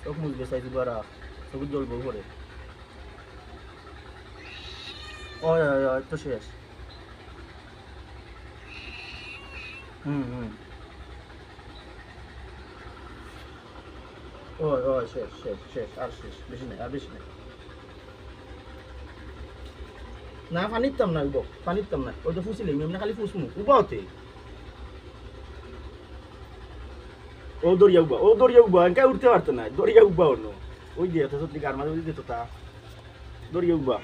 চোখ মুছবে চাইছি বারা চোখ জ্বলবো করে ওই ওই ওই তো শেষ হুম ওই ওই শেষ শেষ শেষ আর শেষ বেশি নেই আর বেশি নেই না পানিতাম না উঠো পানিতাম না ওই তো ফুসিলে এমনি খালি ফুসমু উবা হতে ও দরিয়া উবা একা উঠতে পারতো না দরিয়া উবা অন্য ওই যে তো সত্যি কার মাঝে ওই যেত তা দরিয়া উবা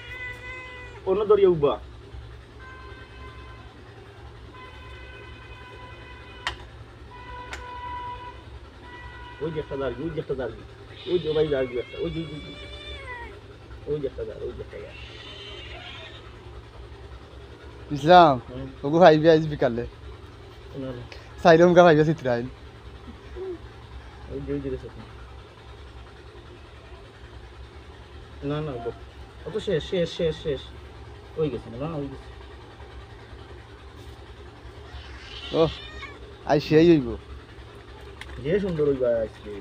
অন্য দরিয়া উবা ওই যে একটা দাঁড়ি ওই যে একটা দাঁড়ি ওই যে ভাই দাঁড়ি একটা ওই যে ওই যে একটা দাঁড়ি ওই যে একটা দাঁড়ি ইসলাম ওগো ভাইবি আজ বিকালে সাইরম কা ভাইবি চিত্রাইন ওই যে না না ও তো শেষ শেষ শেষ শেষ ওই গেছে না ওই গেছে ও আই সেই হইব যে সুন্দর হইবা আজকে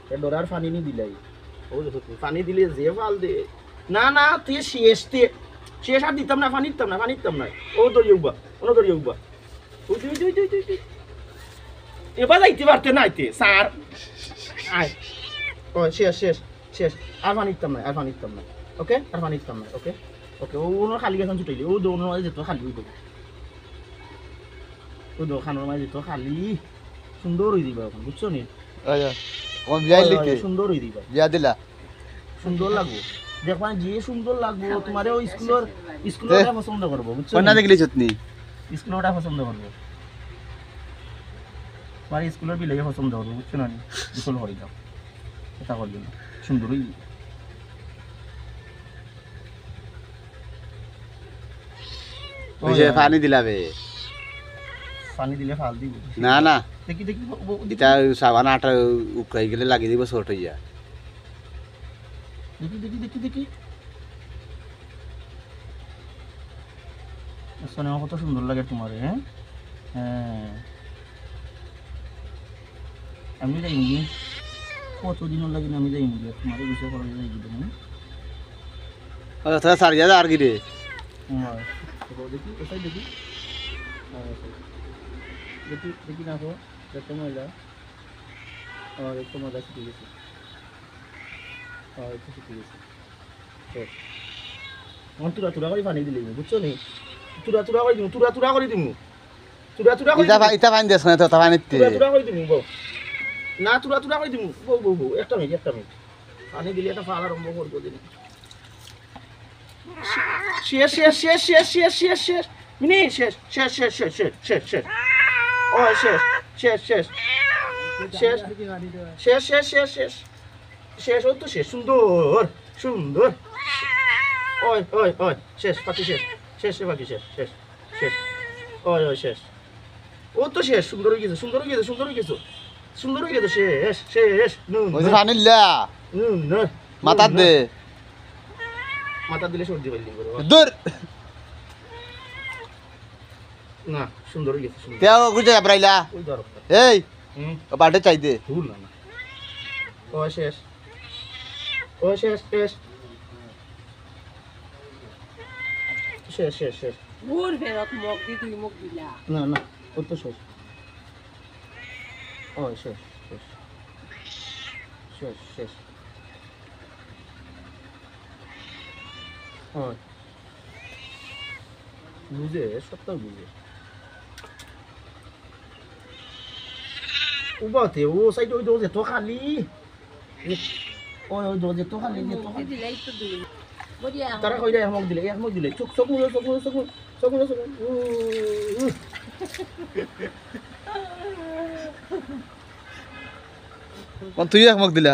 এ ডরার পানি নি দিলাই ও দেখো পানি দিলে যে ফাল দে না না তুই শেষ আর দিতাম না পানি দিতাম না ও দরিয়া উবা ওই এবার যাইতে পারতে না আইতে স্যার আয় ও শেষ শেষ শেষ আর পানি দিতাম না ওকে আর পানি দিতাম না ওকে ওকে ও খালি গেছেন ছুটাইলি ও দৌড়ের মাঝে যেত খালি হইব ও দোকানের মাঝে যেত খালি সুন্দর হয়ে দিবা এখন বুঝছো নি আচ্ছা কোন বিয়াই লিখে সুন্দর হয়ে দিবা বিয়া দিলা সুন্দর লাগবো দেখবা যে সুন্দর লাগবো তোমারে ওই স্কুলের পছন্দ করবো বুঝছো কোন না দেখলি চটনি স্কুলেরটা পছন্দ করবো তোমার স্কুলের বিলে পছন্দ করবো বুঝছো না স্কুল হয়ে যাও এটা করবে না সুন্দরই ওই যে পানি দিলাবে পানি দিলে ফাল দিব না না দেখি এটা সাবান আটা উকাই গেলে লাগিয়ে দিব ছোট হইয়া দেখি সোনা কত সুন্দর লাগে তোমার হ্যাঁ হ্যাঁ আমি যাই নি কতদিন লাগে আমি যাই নি তোমার বিষয় করা যাই দিবেন ও তোরা সারিয়া আর কি রে হ্যাঁ দেখি ওটাই দেখি দেখি না তো দেখতে মজা আর একটু মজা শিখে গেছে আর একটু শিখে গেছে আমার তুরা করে পানি দিলি বুঝছো নি তুরা করে দিমু ইতা পানি দেছ না তো তা পানি তুরা করে দিমু বউ না তুরা করে দিমু বউ একটা মিনিট পানি দিলে একটা ফাল আরম্ভ করবো দিন শেষ মিনি শেষ ও শেষ ও তো শেষ সুন্দর ওই শেষ পাখি শেষ পাখি শেষ ওই শেষ ও তো শেষ সুন্দর হয়ে গেছে শেষ ওই যে পানি লা মাথা দে মাথা দিলে সর্দি পাইলি দূর না সুন্দর হয়ে গেছে তেও গুজে আবরাইলা ওই দরকার এই ও বাড়ি চাই দে ভুল না ও শেষ ভোর ফেরত মুখ দি তুই মুখ দিলা না ও তো শেষ ও শেষ বুঝে সবটা বুঝে উবাতে ও সাইড ওই দোজে তো খালি ওই দোজে তো খালি দিলাই তো দিই বড়িয়া তারা কইলে এক মগ দিলে চোখ মুলো তুই এক মুখ দিলা